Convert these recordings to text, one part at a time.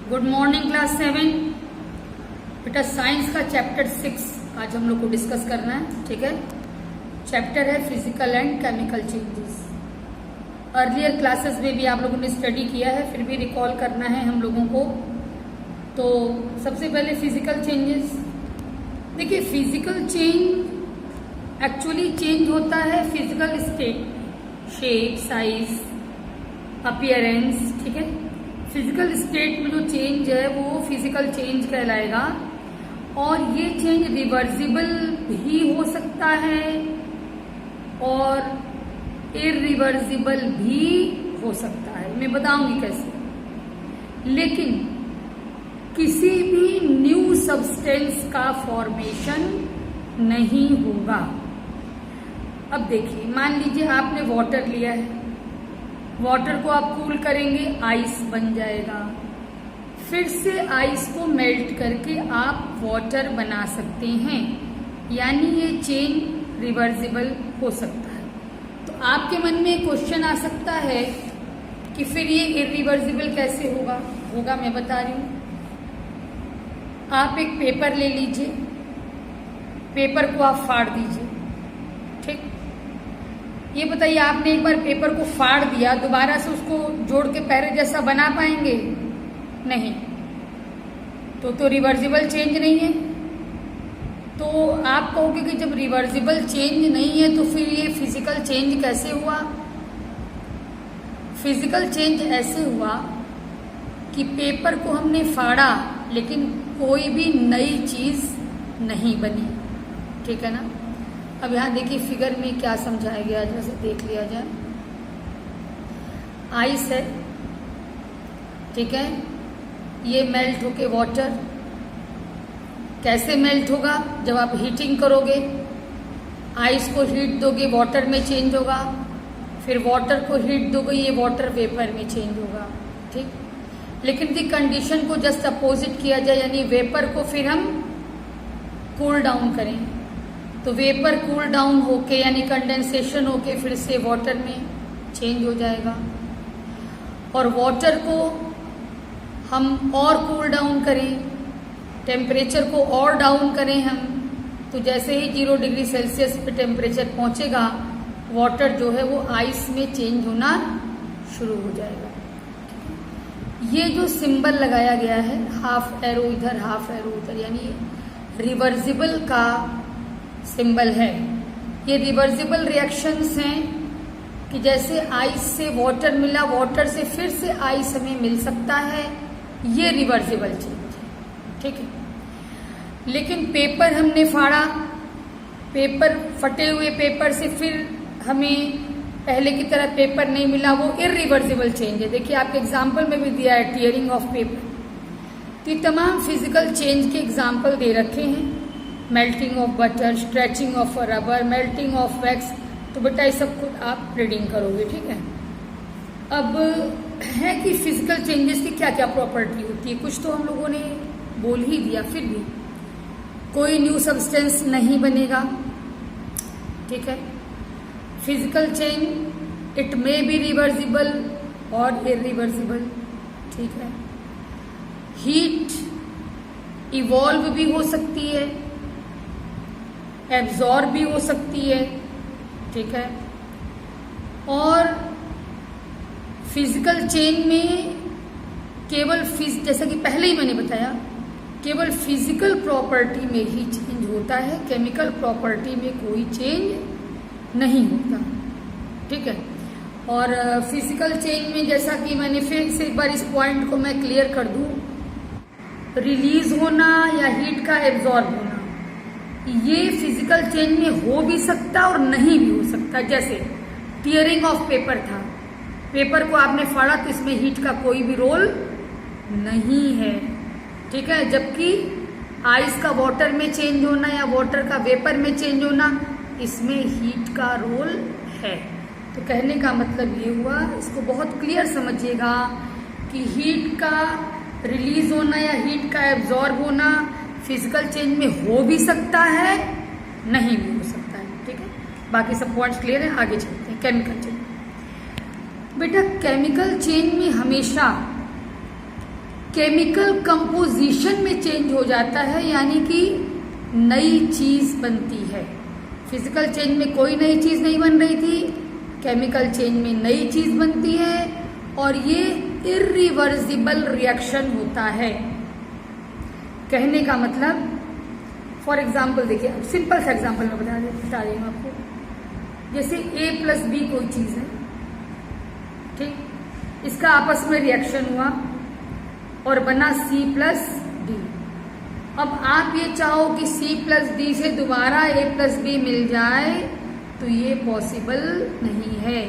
Good morning class 7। बेटा science का chapter 6 आज हम लोग को डिस्कस करना है। ठीक है, चैप्टर है physical and chemical changes. Earlier classes में भी आप लोगों ने स्टडी किया है, फिर भी रिकॉल करना है हम लोगों को। तो सबसे पहले फिजिकल चेंजेस देखिए। फिजिकल चेंज एक्चुअली चेंज होता है physical state, shape, size, appearance. ठीक है, फिजिकल स्टेट में जो चेंज है वो फिजिकल चेंज कहलाएगा। और ये चेंज रिवर्सिबल भी हो सकता है और इरिवर्सिबल भी हो सकता है। मैं बताऊंगी कैसे। लेकिन किसी भी न्यू सब्सटेंस का फॉर्मेशन नहीं होगा। अब देखिए, मान लीजिए आपने वाटर लिया है, वाटर को आप कूल करेंगे, आइस बन जाएगा। फिर से आइस को मेल्ट करके आप वाटर बना सकते हैं, यानी ये चेन रिवर्सिबल हो सकता है। तो आपके मन में क्वेश्चन आ सकता है कि फिर ये इरिवर्सिबल कैसे होगा मैं बता रही हूं। आप एक पेपर ले लीजिए, पेपर को आप फाड़ दीजिए। ठीक, ये बताइए, आपने एक बार पेपर को फाड़ दिया, दोबारा से उसको जोड़ के पहले जैसा बना पाएंगे? नहीं। तो रिवर्सिबल चेंज नहीं है। तो आप कहोगे कि जब रिवर्सिबल चेंज नहीं है तो फिर ये फिजिकल चेंज कैसे हुआ? फिजिकल चेंज ऐसे हुआ कि पेपर को हमने फाड़ा लेकिन कोई भी नई चीज नहीं बनी। ठीक है ना। अब यहाँ देखिए फिगर में क्या समझाया गया, जैसे देख लिया जाए। आइस है, ठीक है, ये मेल्ट होके वाटर। कैसे मेल्ट होगा? जब आप हीटिंग करोगे, आइस को हीट दोगे, वाटर में चेंज होगा। फिर वाटर को हीट दोगे, ये वाटर वेपर में चेंज होगा। ठीक, लेकिन दी कंडीशन को जस्ट अपोजिट किया जाए, यानी वेपर को फिर हम कूल डाउन करें, तो वेपर कूल डाउन होके यानी कंडेंसेशन होके फिर से वाटर में चेंज हो जाएगा। और वाटर को हम और कूल डाउन करें, टेम्परेचर को और डाउन करें हम, तो जैसे ही 0 डिग्री सेल्सियस पे टेम्परेचर पहुंचेगा, वाटर जो है वो आइस में चेंज होना शुरू हो जाएगा। ये जो सिंबल लगाया गया है, हाफ एरो इधर हाफ एरो उधर, यानी रिवर्सिबल का सिंबल है। ये रिवर्सिबल रिएक्शंस हैं कि जैसे आइस से वाटर मिला, वाटर से फिर से आइस हमें मिल सकता है, ये रिवर्सिबल चेंज है। ठीक है, लेकिन पेपर हमने फाड़ा, पेपर फटे हुए पेपर से फिर हमें पहले की तरह पेपर नहीं मिला, वो इरिवर्सिबल चेंज है। देखिए आपके एग्जाम्पल में भी दिया है टीयरिंग ऑफ पेपर। तो ये तमाम फिजिकल चेंज के एग्जाम्पल दे रखे हैं। Melting of butter, stretching of rubber, melting of wax. तो बेटा ये सब कुछ आप रीडिंग करोगे। ठीक है, अब है कि फिजिकल चेंजेस की क्या क्या प्रॉपर्टी होती है, कुछ तो हम लोगों ने बोल ही दिया। फिर भी कोई न्यू सब्सटेंस नहीं बनेगा। ठीक है, physical change it may be reversible और इरिवर्सिबल। ठीक है, हीट इवॉल्व भी हो सकती है, एब्जॉर्ब भी हो सकती है। ठीक है, और फिजिकल चेंज में केवल जैसा कि पहले ही मैंने बताया, केवल फिजिकल प्रॉपर्टी में ही चेंज होता है, केमिकल प्रॉपर्टी में कोई चेंज नहीं होता। ठीक है, और फिजिकल चेंज में जैसा कि मैंने फिर से एक बार इस पॉइंट को मैं क्लियर कर दूं, रिलीज होना या हीट का एब्जॉर्ब होना, ये फिजिकल चेंज में हो भी सकता और नहीं भी हो सकता। जैसे टीयरिंग ऑफ पेपर था, पेपर को आपने फाड़ा तो इसमें हीट का कोई भी रोल नहीं है। ठीक है, जबकि आइस का वाटर में चेंज होना या वाटर का वेपर में चेंज होना, इसमें हीट का रोल है। तो कहने का मतलब ये हुआ, इसको बहुत क्लियर समझिएगा कि हीट का रिलीज होना या हीट का एब्जॉर्ब होना फिजिकल चेंज में हो भी सकता है, नहीं भी हो सकता है। ठीक है, बाकी सब पॉइंट्स क्लियर है। आगे चलते हैं केमिकल चेंज। बेटा केमिकल चेंज में हमेशा केमिकल कंपोजिशन में चेंज हो जाता है, यानी कि नई चीज बनती है। फिजिकल चेंज में कोई नई चीज नहीं बन रही थी, केमिकल चेंज में नई चीज बनती है और ये इरिवर्सिबल रिएक्शन होता है। कहने का मतलब, फॉर एग्जाम्पल देखिए, सिंपल सा एग्जाम्पल मैं बता रही हूँ आपको। जैसे A+B कोई चीज है, ठीक, इसका आपस में रिएक्शन हुआ और बना C+D। अब आप ये चाहो कि C+D से दोबारा A+B मिल जाए तो ये पॉसिबल नहीं है,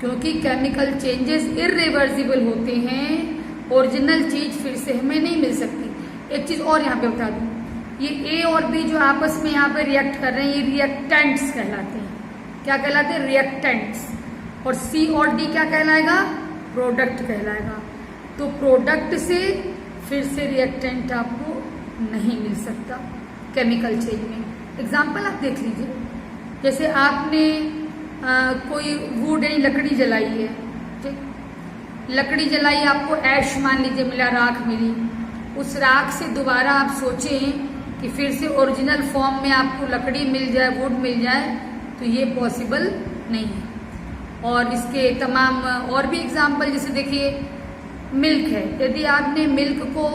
क्योंकि केमिकल चेंजेस इरिवर्सिबल होते हैं। ओरिजिनल चीज फिर से हमें नहीं मिल सकती। एक चीज और यहाँ पे बता दूं, ये A और B जो आपस में यहाँ पे रिएक्ट कर रहे हैं, ये रिएक्टेंट्स कहलाते हैं। क्या कहलाते हैं? रिएक्टेंट्स। और C और D क्या कहलाएगा? प्रोडक्ट कहलाएगा। तो प्रोडक्ट से फिर से रिएक्टेंट आपको नहीं मिल सकता केमिकल चेंज में। एग्जाम्पल आप देख लीजिए, जैसे आपने कोई वुड यानी लकड़ी जलाई है, ठीक, लकड़ी जलाई, आपको ऐश मान लीजिए मिला, राख मिली। उस राख से दोबारा आप सोचें कि फिर से ओरिजिनल फॉर्म में आपको लकड़ी मिल जाए, वुड मिल जाए, तो ये पॉसिबल नहीं है। और इसके तमाम और भी एग्जाम्पल, जैसे देखिए मिल्क है, यदि आपने मिल्क को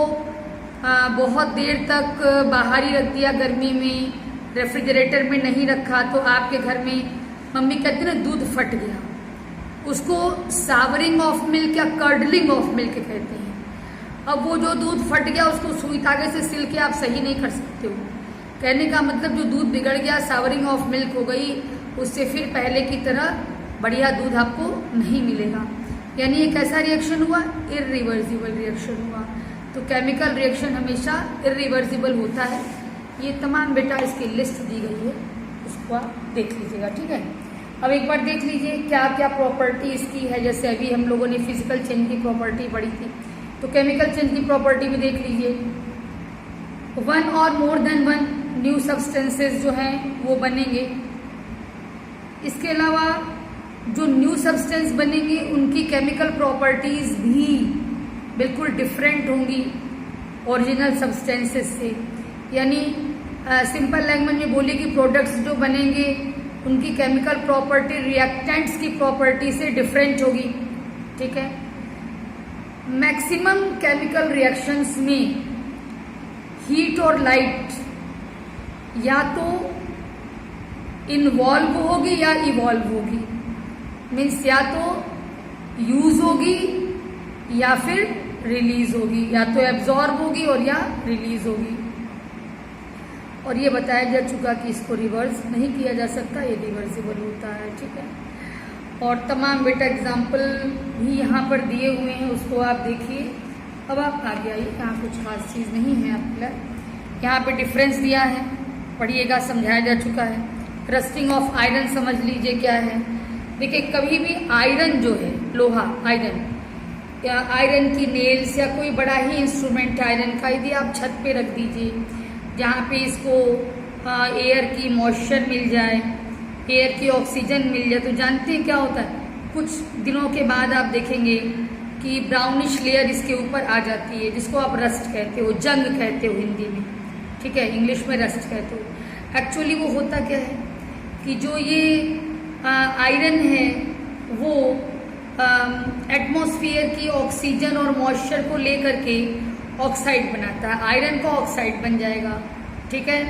बहुत देर तक बाहर ही रख दिया, गर्मी में रेफ्रिजरेटर में नहीं रखा, तो आपके घर में मम्मी कहती ना दूध फट गया, उसको सावरिंग ऑफ मिल्क या कर्डलिंग ऑफ मिल्क कहते हैं। अब वो जो दूध फट गया उसको सुई धागे से सिल के आप सही नहीं कर सकते हो। कहने का मतलब जो दूध बिगड़ गया, सावरिंग ऑफ मिल्क हो गई, उससे फिर पहले की तरह बढ़िया दूध आपको नहीं मिलेगा। यानी एक ऐसा रिएक्शन हुआ, इरिवर्सिबल रिएक्शन हुआ। तो केमिकल रिएक्शन हमेशा इरिवर्सिबल होता है। ये तमाम बेटा इसकी लिस्ट दी गई है, उसको आप देख लीजिएगा, ठीक है। अब एक बार देख लीजिए क्या क्या प्रॉपर्टी इसकी है। जैसे अभी हम लोगों ने फिजिकल चेंज की प्रॉपर्टी पढ़ी थी, तो केमिकल चेंज की प्रॉपर्टी भी देख लीजिए। वन और more than one new substances जो हैं वो बनेंगे। इसके अलावा जो न्यू सब्सटेंस बनेंगे उनकी केमिकल प्रॉपर्टीज भी बिल्कुल डिफरेंट होंगी ओरिजिनल सब्सटेंसेस से। यानी सिंपल लैंग्वेज में बोले कि प्रोडक्ट्स जो बनेंगे उनकी केमिकल प्रॉपर्टी रिएक्टेंट्स की प्रॉपर्टी से डिफरेंट होगी, ठीक है। मैक्सिमम केमिकल रिएक्शंस में हीट और लाइट या तो इन्वॉल्व होगी या इवॉल्व होगी। मीन्स या तो यूज होगी या फिर रिलीज होगी, या तो एब्जॉर्ब होगी और या रिलीज होगी। और ये बताया जा चुका कि इसको रिवर्स नहीं किया जा सकता, ये रिवर्सिबल होता है, ठीक है। और तमाम बेटा एग्जाम्पल भी यहाँ पर दिए हुए हैं, उसको आप देखिए। अब आप आगे आइए, यहाँ कुछ खास चीज़ नहीं है आपके यहाँ पे डिफरेंस दिया है, पढ़िएगा, समझाया जा चुका है। रस्टिंग ऑफ आयरन समझ लीजिए क्या है। देखिए कभी भी आयरन जो है, लोहा आयरन या आयरन की नेल्स या कोई बड़ा ही इंस्ट्रूमेंट आयरन का, यदि आप छत पे रख दीजिए जहाँ पे इसको एयर की मॉइस्चर मिल जाए, एयर की ऑक्सीजन मिल जाए, तो जानते हैं क्या होता है, कुछ दिनों के बाद आप देखेंगे कि ब्राउनिश लेयर इसके ऊपर आ जाती है, जिसको आप रस्ट कहते हो, जंग कहते हो हिंदी में, ठीक है, इंग्लिश में रस्ट कहते हो। एक्चुअली वो होता क्या है कि जो ये आयरन है वो एटमॉस्फेयर की ऑक्सीजन और मॉइस्चर को लेकर के ऑक्साइड बनाता है, आयरन का ऑक्साइड बन जाएगा, ठीक है।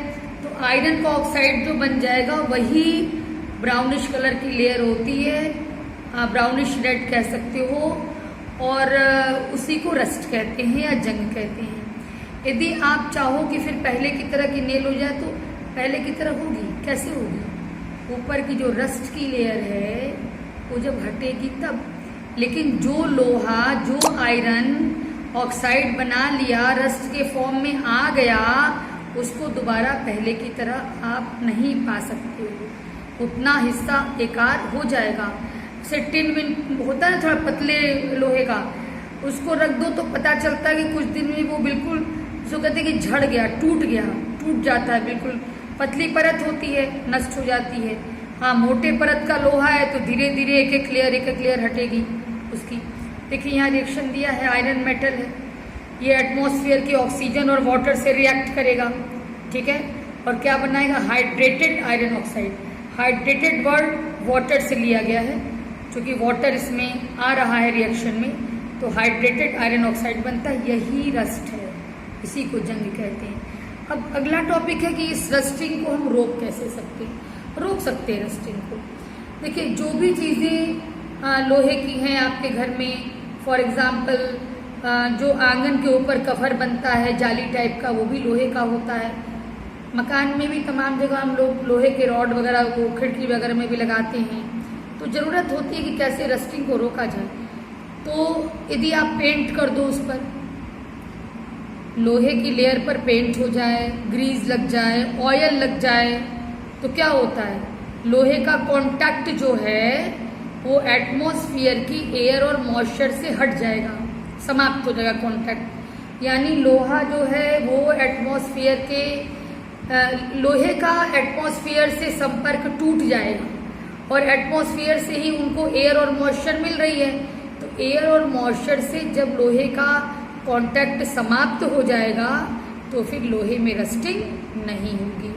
तो आयरन का ऑक्साइड जो बन जाएगा वही ब्राउनिश कलर की लेयर होती है, ब्राउनिश रेड कह सकते हो, और उसी को रस्ट कहते हैं या जंग कहते हैं। यदि आप चाहो कि फिर पहले की तरह की नेल हो जाए तो पहले की तरह होगी, कैसे होगी, ऊपर की जो रस्ट की लेयर है वो जब हटेगी तब। लेकिन जो लोहा, जो आयरन ऑक्साइड बना लिया, रस्ट के फॉर्म में आ गया, उसको दोबारा पहले की तरह आप नहीं पा सकते हो, उतना हिस्सा एकाध हो जाएगा। जैसे टिन विन होता है थोड़ा पतले लोहे का, उसको रख दो तो पता चलता है कि कुछ दिन में वो बिल्कुल, जो कहते हैं कि झड़ गया, टूट गया, टूट जाता है, बिल्कुल पतली परत होती है, नष्ट हो जाती है। हाँ, मोटे परत का लोहा है तो धीरे धीरे एक एक लेयर हटेगी उसकी। देखिए यहाँ रिएक्शन दिया है, आयरन मेटल है, ये एटमॉस्फेयर के ऑक्सीजन और वाटर से रिएक्ट करेगा, ठीक है, और क्या बनाएगा, hydrated iron oxide. Hydrated word water से लिया गया है, क्योंकि वाटर इसमें आ रहा है रिएक्शन में, तो हाइड्रेटेड आयरन ऑक्साइड बनता है, यही रस्ट है, इसी को जंग कहते हैं। अब अगला टॉपिक है कि इस रस्टिंग को हम रोक कैसे सकते हैं, रोक सकते हैं रस्टिंग को। देखिए, जो भी चीज़ें लोहे की हैं आपके घर में, फॉर एग्जाम्पल जो आंगन के ऊपर कवर बनता है जाली टाइप का, वो भी लोहे का होता है। मकान में भी तमाम जगह हम लोग लोहे के रॉड वगैरह वो खिड़की वगैरह में भी लगाते हैं। तो ज़रूरत होती है कि कैसे रस्टिंग को रोका जाए। तो यदि आप पेंट कर दो, उस पर लोहे की लेयर पर पेंट हो जाए, ग्रीस लग जाए, ऑयल लग जाए, तो क्या होता है, लोहे का कांटेक्ट जो है वो एटमॉस्फेयर की एयर और मॉइस्चर से हट जाएगा, समाप्त हो जाएगा कांटेक्ट। यानी लोहा जो है वो एटमॉस्फेयर के लोहे का एटमॉस्फेयर से संपर्क टूट जाएगा और एटमॉस्फेयर से ही उनको एयर और मॉइस्चर मिल रही है। तो एयर और मॉइस्चर से जब लोहे का कांटेक्ट समाप्त हो जाएगा तो फिर लोहे में रस्टिंग नहीं होगी।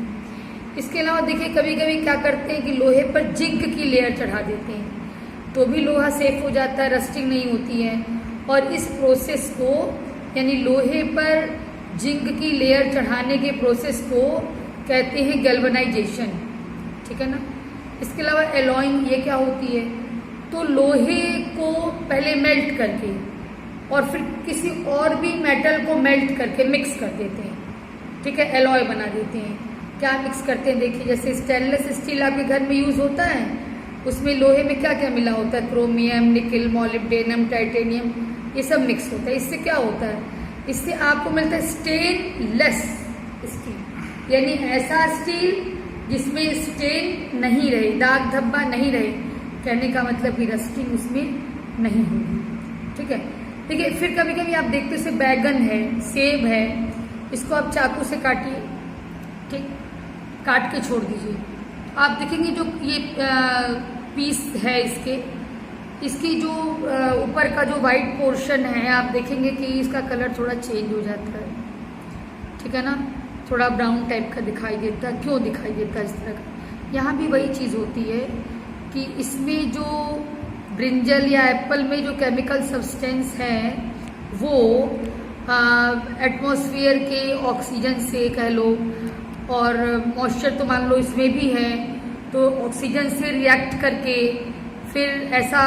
इसके अलावा देखिए, कभी कभी क्या करते हैं कि लोहे पर जिंक की लेयर चढ़ा देते हैं, तो भी लोहा सेफ हो जाता है, रस्टिंग नहीं होती है। और इस प्रोसेस को, यानी लोहे पर जिंक की लेयर चढ़ाने के प्रोसेस को कहते हैं गैल्वेनाइजेशन, ठीक है ना। इसके अलावा एलॉइंग, ये क्या होती है, तो लोहे को पहले मेल्ट करके और फिर किसी और भी मेटल को मेल्ट करके मिक्स कर देते हैं, ठीक है, एलॉय बना देते हैं। क्या मिक्स करते हैं, देखिए, जैसे स्टेनलेस स्टील आपके घर में यूज होता है, उसमें लोहे में क्या क्या मिला होता है, क्रोमियम, निकल, मॉलिब्डेनम, टाइटेनियम, ये सब मिक्स होता है। इससे क्या होता है, इससे आपको मिलता है स्टेनलेस स्टील, यानी ऐसा स्टील जिसमें स्टेन नहीं रहे, दाग धब्बा नहीं रहे। कहने का मतलब कि रस्टिंग उसमें नहीं होगी, ठीक है। देखिए, फिर कभी कभी आप देखते हो, बैगन है, सेब है, इसको आप चाकू से काटिए, ठीक, काट के छोड़ दीजिए, आप देखेंगे जो ये पीस है इसकी जो ऊपर का जो वाइट पोर्शन है, आप देखेंगे कि इसका कलर थोड़ा चेंज हो जाता है, ठीक है ना, थोड़ा ब्राउन टाइप का दिखाई देता है। क्यों दिखाई देता है इस तरह का, यहाँ भी वही चीज़ होती है कि इसमें जो ब्रिंजल या एप्पल में जो केमिकल सब्सटेंस है वो एटमॉस्फेयर के ऑक्सीजन से कह लो, और मॉइस्चर तो मान लो इसमें भी है, तो ऑक्सीजन से रिएक्ट करके फिर ऐसा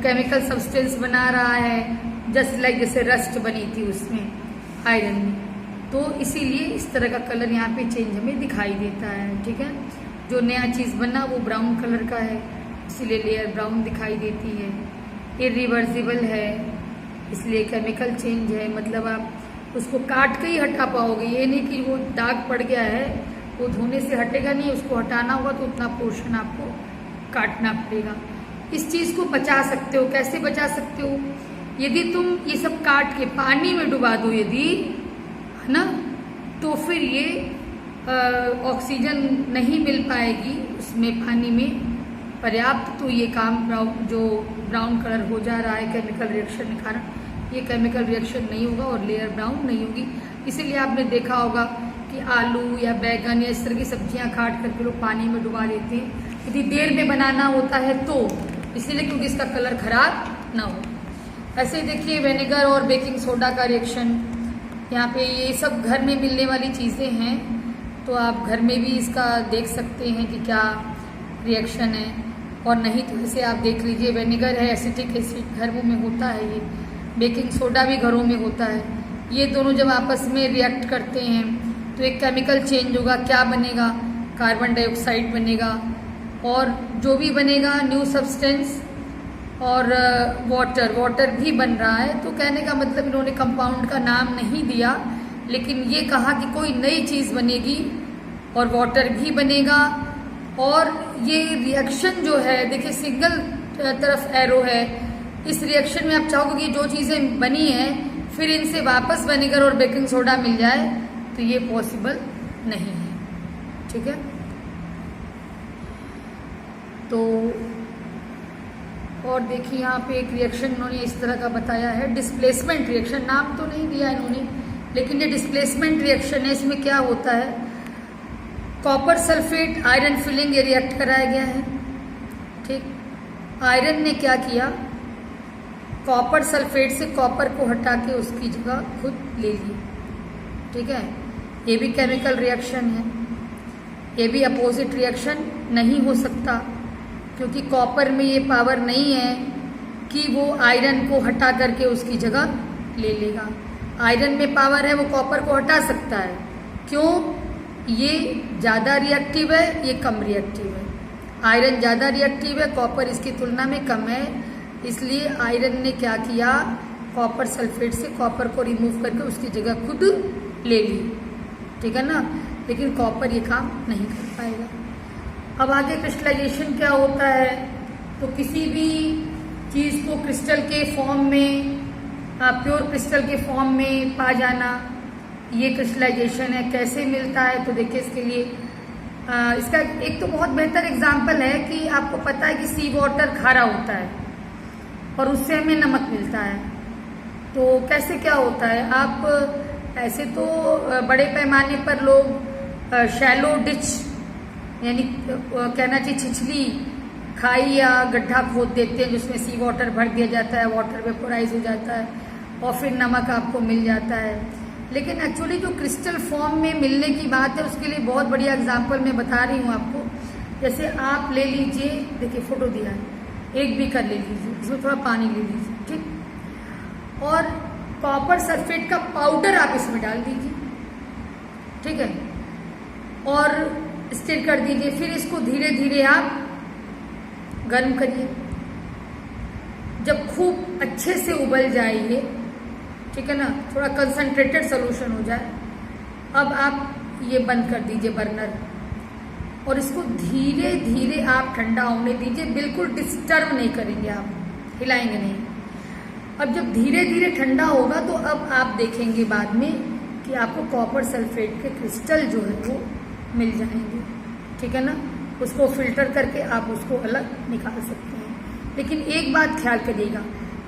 केमिकल सब्सटेंस बना रहा है, जस्ट लाइक जैसे रस्ट बनी थी उसमें आयरन में। तो इसीलिए इस तरह का कलर यहाँ पे चेंज हमें दिखाई देता है, ठीक है। जो नया चीज़ बना वो ब्राउन कलर का है, इसीलिए लेयर ब्राउन दिखाई देती है। इरिवर्सिबल है, इसलिए केमिकल चेंज है, मतलब आप उसको काट के ही हटा पाओगे, ये नहीं कि वो दाग पड़ गया है वो धोने से हटेगा नहीं, उसको हटाना होगा तो उतना पोर्शन आपको काटना पड़ेगा। इस चीज़ को बचा सकते हो, कैसे बचा सकते हो, यदि तुम ये सब काट के पानी में डुबा दो यदि, है ना, तो फिर ये ऑक्सीजन नहीं मिल पाएगी उसमें पानी में पर्याप्त, तो ये काम जो ब्राउन कलर हो जा रहा है केमिकल रिएक्शन के कारण, ये केमिकल रिएक्शन नहीं होगा और लेयर ब्राउन नहीं होगी। इसीलिए आपने देखा होगा कि आलू या बैगन या इस तरह की सब्जियां काट करके लोग पानी में डुबा देते हैं यदि देर में बनाना होता है तो, इसीलिए क्योंकि इसका कलर खराब ना हो। ऐसे देखिए, विनेगर और बेकिंग सोडा का रिएक्शन, यहाँ पे ये सब घर में मिलने वाली चीज़ें हैं, तो आप घर में भी इसका देख सकते हैं कि क्या रिएक्शन है, और नहीं तो इसे आप देख लीजिए, विनेगर है, एसिटिक एसिड घरों में होता है, ये बेकिंग सोडा भी घरों में होता है। ये दोनों जब आपस में रिएक्ट करते हैं तो एक केमिकल चेंज होगा, क्या बनेगा, कार्बन डाइऑक्साइड बनेगा, और जो भी बनेगा न्यू सब्सटेंस, और वाटर भी बन रहा है। तो कहने का मतलब इन्होंने कंपाउंड का नाम नहीं दिया, लेकिन ये कहा कि कोई नई चीज़ बनेगी और वाटर भी बनेगा। और ये रिएक्शन जो है, देखिए सिंगल तरफ एरो है, इस रिएक्शन में आप चाहोगे कि जो चीज़ें बनी हैं फिर इनसे वापस विनेगर और बेकिंग सोडा मिल जाए, तो ये पॉसिबल नहीं है, ठीक है। तो और देखिए यहाँ पे एक रिएक्शन इन्होंने इस तरह का बताया है, डिस्प्लेसमेंट रिएक्शन, नाम तो नहीं दिया इन्होंने, लेकिन ये डिस्प्लेसमेंट रिएक्शन है। इसमें क्या होता है, कॉपर सल्फेट आयरन फिलिंग ये रिएक्ट कराया गया है, ठीक। आयरन ने क्या किया, कॉपर सल्फेट से कॉपर को हटा के उसकी जगह खुद ले ली, ठीक है। ये भी केमिकल रिएक्शन है, ये भी अपोजिट रिएक्शन नहीं हो सकता, क्योंकि कॉपर में ये पावर नहीं है कि वो आयरन को हटा करके उसकी जगह ले लेगा। आयरन में पावर है, वो कॉपर को हटा सकता है। क्यों? ये ज़्यादा रिएक्टिव है, ये कम रिएक्टिव है। आयरन ज़्यादा रिएक्टिव है, कॉपर इसकी तुलना में कम है, इसलिए आयरन ने क्या किया, कॉपर सल्फेट से कॉपर को रिमूव करके उसकी जगह खुद ले ली, ठीक है ना। लेकिन कॉपर ये काम नहीं कर पाएगा। अब आगे क्रिस्टलाइजेशन क्या होता है, तो किसी भी चीज़ को क्रिस्टल के फॉर्म में, प्योर क्रिस्टल के फॉर्म में पा जाना, ये क्रिस्टलाइजेशन है। कैसे मिलता है, तो देखिए इसके लिए इसका एक तो बहुत बेहतर एग्जाम्पल है कि आपको पता है कि सी वाटर खारा होता है और उससे हमें नमक मिलता है। तो कैसे क्या होता है, आप ऐसे तो बड़े पैमाने पर लोग शैलो डिच, यानी कहना चाहिए छिछली खाई या गड्ढा खोद देते हैं जिसमें सी वाटर भर दिया जाता है, वाटर वेपोराइज हो जाता है और फिर नमक आपको मिल जाता है। लेकिन एक्चुअली जो क्रिस्टल फॉर्म में मिलने की बात है, उसके लिए बहुत बढ़िया एग्जांपल मैं बता रही हूँ आपको। जैसे आप ले लीजिए, देखिए फोटो दिया है, एक बीकर ले लीजिए, इसमें थोड़ा पानी ले लीजिए, ठीक, और कॉपर सल्फेट का पाउडर आप इसमें डाल दीजिए, ठीक है, और स्टिर कर दीजिए। फिर इसको धीरे धीरे आप गर्म करिए। जब खूब अच्छे से उबल जाए ये, ठीक है ना, थोड़ा कंसंट्रेटेड सोल्यूशन हो जाए, अब आप ये बंद कर दीजिए बर्नर और इसको धीरे धीरे आप ठंडा होने दीजिए। बिल्कुल डिस्टर्ब नहीं करेंगे आप, हिलाएंगे नहीं। अब जब धीरे धीरे ठंडा होगा तो अब आप देखेंगे बाद में कि आपको कॉपर सल्फेट के क्रिस्टल जो है वो मिल जाएंगे, ठीक है ना। उसको फिल्टर करके आप उसको अलग निकाल सकते हैं। लेकिन एक बात ख्याल करिएगा,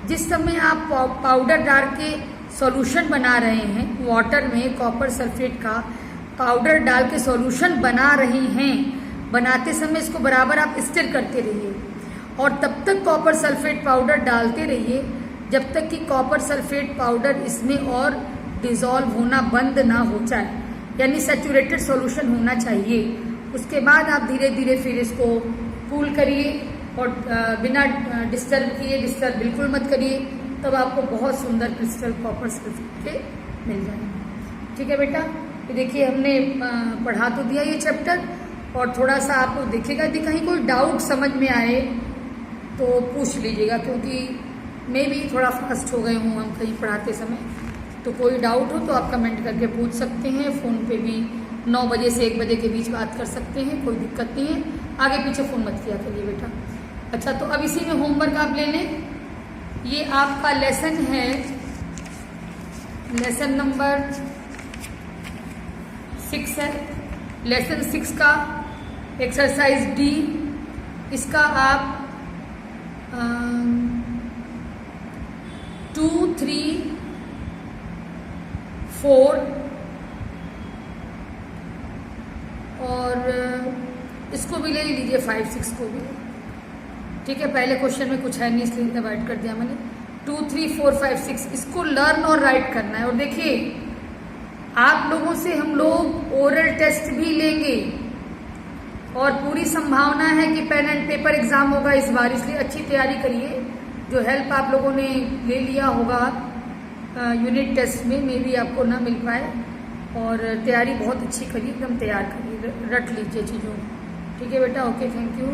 जिस समय आप पाउडर डाल के सॉल्यूशन बना रहे हैं, वाटर में कॉपर सल्फेट का पाउडर डाल के सॉल्यूशन बना रही हैं, बनाते समय इसको बराबर आप स्टिर करते रहिए और तब तक कॉपर सल्फेट पाउडर डालते रहिए जब तक कि कॉपर सल्फेट पाउडर इसमें और डिजॉल्व होना बंद ना हो जाए, यानी सैचुरेटेड सॉल्यूशन होना चाहिए। उसके बाद आप धीरे धीरे फिर इसको कूल करिए और बिना डिस्टर्ब किए, डिस्टर्ब बिल्कुल मत करिए, तब आपको बहुत सुंदर क्रिस्टल कॉपर सल्फेट के मिल जाएंगे, ठीक है बेटा। ये देखिए हमने पढ़ा तो दिया ये चैप्टर, और थोड़ा सा आप देखिएगा यदि कहीं कोई डाउट समझ में आए तो पूछ लीजिएगा, क्योंकि मैं भी थोड़ा फास्ट हो गए हूँ हम कहीं पढ़ाते समय। तो कोई डाउट हो तो आप कमेंट करके पूछ सकते हैं। फ़ोन पे भी 9 बजे से 1 बजे के बीच बात कर सकते हैं, कोई दिक्कत नहीं है। आगे पीछे फ़ोन मत किया करिए बेटा। अच्छा, तो अब इसी में होमवर्क आप ले लें। ये आपका लेसन है, लेसन नंबर 6 है, लेसन 6 का एक्सरसाइज डी। इसका आप 2, 3, 4 और इसको भी ले लीजिए, 5, 6 को भी, ठीक है। पहले क्वेश्चन में कुछ है नहीं इसलिए डिवाइड कर दिया मैंने। 2, 3, 4, 5, 6 इसको लर्न और राइट करना है। और देखिए आप लोगों से हम लोग ओरल टेस्ट भी लेंगे और पूरी संभावना है कि पेन एंड पेपर एग्जाम होगा इस बार, इसलिए अच्छी तैयारी करिए। जो हेल्प आप लोगों ने ले लिया होगा यूनिट टेस्ट में भी आपको ना मिल पाए, और तैयारी बहुत अच्छी करिए, एकदम तैयार करिए, रट लीजिए चीज़ों, ठीक है बेटा। Okay, thank you.